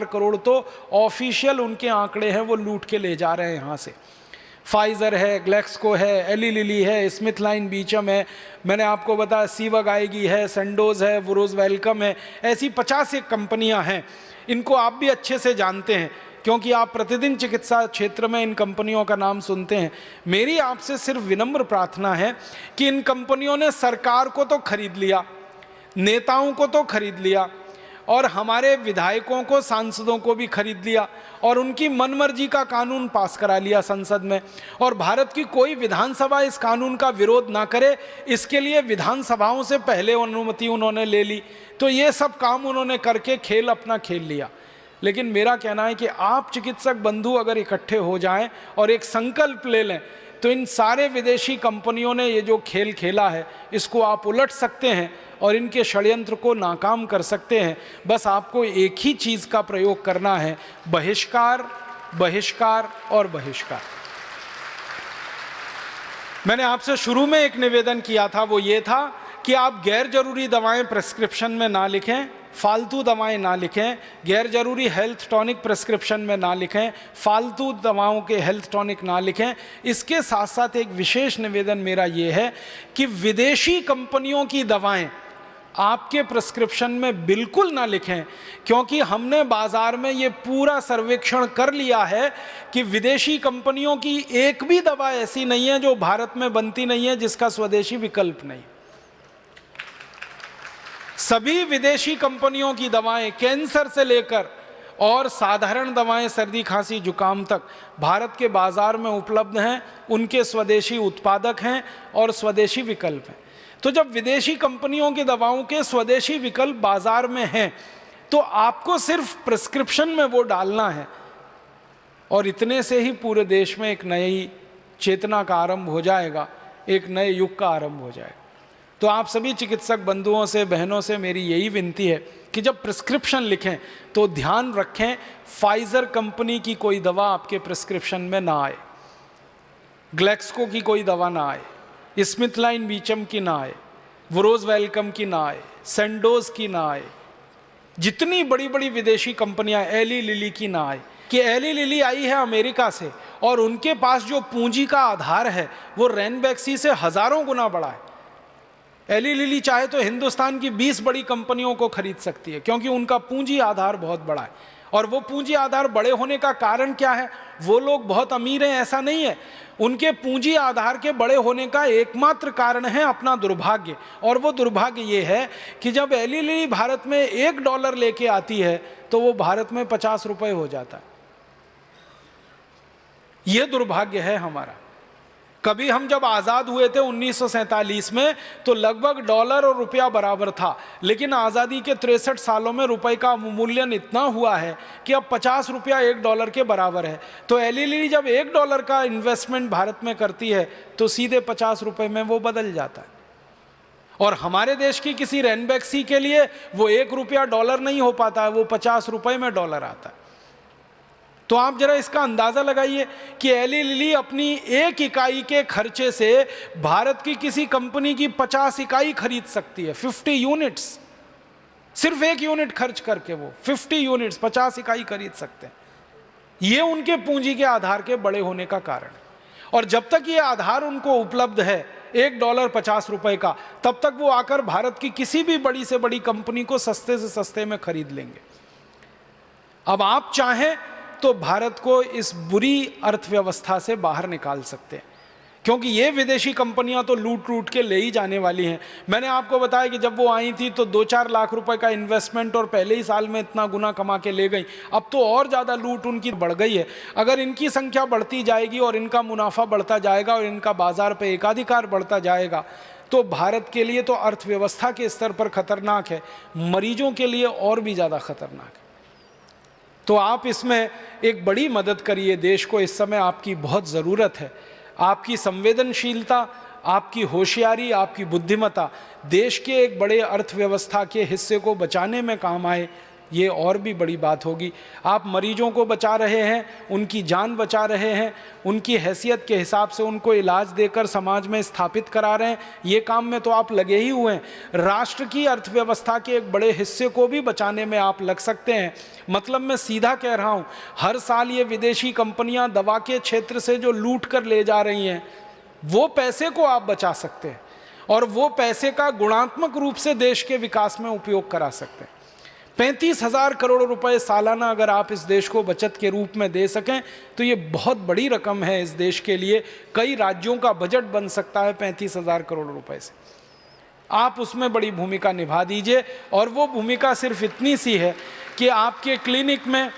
करोड़ तो ऑफिशियल उनके आंकड़े हैं, वो लूट के ले जा रहे हैं यहाँ से। फाइजर है, ग्लेक्सको है, एली लिली है, स्मिथ लाइन बीचम है, मैंने आपको बताया सीवग आएगी है, संडोज है, वुरोज वेलकम है, ऐसी 50 एक कंपनियां हैं। इनको आप भी अच्छे से जानते हैं क्योंकि आप प्रतिदिन चिकित्सा क्षेत्र में इन कंपनियों का नाम सुनते हैं। मेरी आपसे सिर्फ विनम्र प्रार्थना है कि इन कंपनियों ने सरकार को तो खरीद लिया, नेताओं को तो खरीद लिया, और हमारे विधायकों को, सांसदों को भी खरीद लिया और उनकी मनमर्जी का कानून पास करा लिया संसद में, और भारत की कोई विधानसभा इस कानून का विरोध ना करे इसके लिए विधानसभाओं से पहले अनुमति उन्होंने ले ली। तो ये सब काम उन्होंने करके खेल अपना खेल लिया। लेकिन मेरा कहना है कि आप चिकित्सक बंधु अगर इकट्ठे हो जाएं और एक संकल्प ले लें तो इन सारे विदेशी कंपनियों ने ये जो खेल खेला है इसको आप उलट सकते हैं और इनके षड्यंत्र को नाकाम कर सकते हैं। बस आपको एक ही चीज़ का प्रयोग करना है, बहिष्कार, बहिष्कार और बहिष्कार। मैंने आपसे शुरू में एक निवेदन किया था, वो ये था कि आप गैर जरूरी दवाएं प्रेस्क्रिप्शन में ना लिखें, फालतू दवाएं ना लिखें, गैर जरूरी हेल्थ टॉनिक प्रेस्क्रिप्शन में ना लिखें, फालतू दवाओं के हेल्थ टॉनिक ना लिखें। इसके साथ साथ एक विशेष निवेदन मेरा ये है कि विदेशी कंपनियों की दवाएं आपके प्रेस्क्रिप्शन में बिल्कुल ना लिखें, क्योंकि हमने बाजार में ये पूरा सर्वेक्षण कर लिया है कि विदेशी कंपनियों की एक भी दवा ऐसी नहीं है जो भारत में बनती नहीं है जिसका स्वदेशी विकल्प नहीं। सभी विदेशी कंपनियों की दवाएं, कैंसर से लेकर और साधारण दवाएं, सर्दी खांसी जुकाम तक भारत के बाजार में उपलब्ध हैं, उनके स्वदेशी उत्पादक हैं और स्वदेशी विकल्प हैं। तो जब विदेशी कंपनियों की दवाओं के स्वदेशी विकल्प बाजार में हैं तो आपको सिर्फ प्रिस्क्रिप्शन में वो डालना है और इतने से ही पूरे देश में एक नई चेतना का आरंभ हो जाएगा, एक नए युग का आरंभ हो जाएगा। तो आप सभी चिकित्सक बंधुओं से, बहनों से मेरी यही विनती है कि जब प्रिस्क्रिप्शन लिखें तो ध्यान रखें फाइजर कंपनी की कोई दवा आपके प्रिस्क्रिप्शन में ना आए, ग्लेक्सको की कोई दवा ना आए, स्मिथ लाइन बीचम की ना आए, वुरोज वेलकम की ना आए, संडोज की ना आए, जितनी बड़ी बड़ी विदेशी कंपनियां, एली लिली की ना आए। कि एली लिली आई है अमेरिका से और उनके पास जो पूंजी का आधार है वो रैनबैक्सी से हजारों गुना बड़ा है। एली लिली चाहे तो हिंदुस्तान की 20 बड़ी कंपनियों को खरीद सकती है क्योंकि उनका पूंजी आधार बहुत बड़ा है। और वो पूंजी आधार बड़े होने का कारण क्या है? वो लोग बहुत अमीर हैं ऐसा नहीं है, उनके पूंजी आधार के बड़े होने का एकमात्र कारण है अपना दुर्भाग्य। और वो दुर्भाग्य ये है कि जब एली लिली भारत में $1 लेके आती है तो वो भारत में 50 रुपए हो जाता है। ये दुर्भाग्य है हमारा। कभी हम जब आज़ाद हुए थे 1947 में तो लगभग डॉलर और रुपया बराबर था, लेकिन आज़ादी के 63 सालों में रुपए का मूल्यन इतना हुआ है कि अब 50 रुपया $1 के बराबर है। तो एली लिली जब $1 का इन्वेस्टमेंट भारत में करती है तो सीधे 50 रुपये में वो बदल जाता है। और हमारे देश की किसी रैनबैक्सी के लिए वो $1 नहीं हो पाता है, वो 50 रुपये में डॉलर आता है। तो आप जरा इसका अंदाजा लगाइए कि एली लिली अपनी एक इकाई के खर्चे से भारत की किसी कंपनी की 50 इकाई खरीद सकती है, 50 यूनिट्स। सिर्फ एक यूनिट खर्च करके वो 50 यूनिट्स, 50 इकाई खरीद सकते हैं। ये उनके पूंजी के आधार के बड़े होने का कारण। और जब तक ये आधार उनको उपलब्ध है $1 50 रुपए का, तब तक वो आकर भारत की किसी भी बड़ी से बड़ी कंपनी को सस्ते से सस्ते में खरीद लेंगे। अब आप चाहें तो भारत को इस बुरी अर्थव्यवस्था से बाहर निकाल सकते हैं, क्योंकि ये विदेशी कंपनियां तो लूट लूट के ले ही जाने वाली हैं। मैंने आपको बताया कि जब वो आई थी तो 2-4 लाख रुपए का इन्वेस्टमेंट और पहले ही साल में इतना गुना कमा के ले गई। अब तो और ज़्यादा लूट उनकी बढ़ गई है। अगर इनकी संख्या बढ़ती जाएगी और इनका मुनाफा बढ़ता जाएगा और इनका बाजार पर एकाधिकार बढ़ता जाएगा तो भारत के लिए तो अर्थव्यवस्था के स्तर पर खतरनाक है, मरीजों के लिए और भी ज़्यादा खतरनाक है। तो आप इसमें एक बड़ी मदद करिए। देश को इस समय आपकी बहुत ज़रूरत है। आपकी संवेदनशीलता, आपकी होशियारी, आपकी बुद्धिमत्ता देश के एक बड़े अर्थव्यवस्था के हिस्से को बचाने में काम आए, ये और भी बड़ी बात होगी। आप मरीजों को बचा रहे हैं, उनकी जान बचा रहे हैं, उनकी हैसियत के हिसाब से उनको इलाज देकर समाज में स्थापित करा रहे हैं, ये काम में तो आप लगे ही हुए हैं। राष्ट्र की अर्थव्यवस्था के एक बड़े हिस्से को भी बचाने में आप लग सकते हैं। मतलब मैं सीधा कह रहा हूँ, हर साल ये विदेशी कंपनियां दवा के क्षेत्र से जो लूट कर ले जा रही हैं, वो पैसे को आप बचा सकते हैं और वो पैसे का गुणात्मक रूप से देश के विकास में उपयोग करा सकते हैं। 35,000 करोड़ रुपए सालाना अगर आप इस देश को बचत के रूप में दे सकें तो ये बहुत बड़ी रकम है इस देश के लिए। कई राज्यों का बजट बन सकता है 35,000 करोड़ रुपए से। आप उसमें बड़ी भूमिका निभा दीजिए और वो भूमिका सिर्फ इतनी सी है कि आपके क्लिनिक में,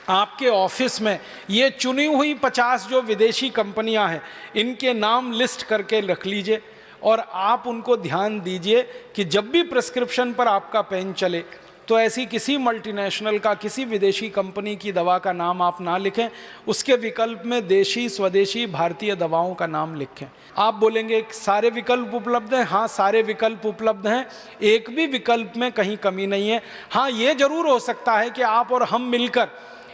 आपके ऑफिस में ये चुनी हुई 50 जो विदेशी कंपनियां हैं, इनके नाम लिस्ट करके रख लीजिए और आप उनको ध्यान दीजिए कि जब भी प्रिस्क्रिप्शन पर आपका पेन चले तो ऐसी किसी मल्टीनेशनल का, किसी विदेशी कंपनी की दवा का नाम आप ना लिखें, उसके विकल्प में देशी, स्वदेशी, भारतीय दवाओं का नाम लिखें। आप बोलेंगे सारे विकल्प उपलब्ध हैं। हाँ, सारे विकल्प उपलब्ध हैं, एक भी विकल्प में कहीं कमी नहीं है। हाँ, ये जरूर हो सकता है कि आप और हम मिलकर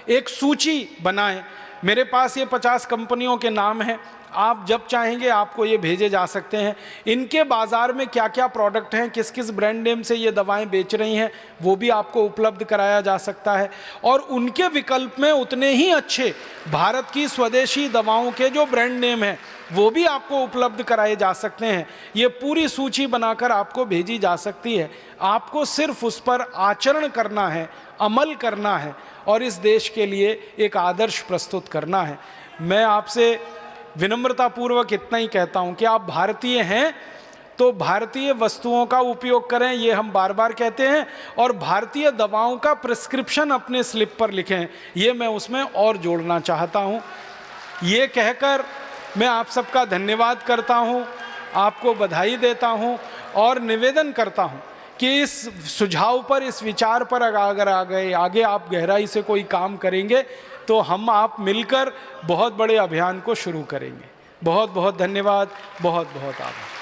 एक सूची बनाएं। मेरे पास ये 50 कंपनियों के नाम हैं, आप जब चाहेंगे आपको ये भेजे जा सकते हैं। इनके बाज़ार में क्या क्या प्रोडक्ट हैं, किस किस ब्रांड नेम से ये दवाएं बेच रही हैं, वो भी आपको उपलब्ध कराया जा सकता है। और उनके विकल्प में उतने ही अच्छे भारत की स्वदेशी दवाओं के जो ब्रांड नेम हैं वो भी आपको उपलब्ध कराए जा सकते हैं। ये पूरी सूची बनाकर आपको भेजी जा सकती है। आपको सिर्फ उस पर आचरण करना है, अमल करना है और इस देश के लिए एक आदर्श प्रस्तुत करना है। मैं आपसे विनम्रतापूर्वक इतना ही कहता हूं कि आप भारतीय हैं तो भारतीय वस्तुओं का उपयोग करें, ये हम बार बार कहते हैं, और भारतीय दवाओं का प्रिस्क्रिप्शन अपने स्लिप पर लिखें, ये मैं उसमें और जोड़ना चाहता हूं। ये कहकर मैं आप सबका धन्यवाद करता हूं, आपको बधाई देता हूं और निवेदन करता हूं कि इस सुझाव पर, इस विचार पर अगर आगे आप गहराई से कोई काम करेंगे तो हम आप मिलकर बहुत बड़े अभियान को शुरू करेंगे। बहुत बहुत धन्यवाद, बहुत बहुत आभार।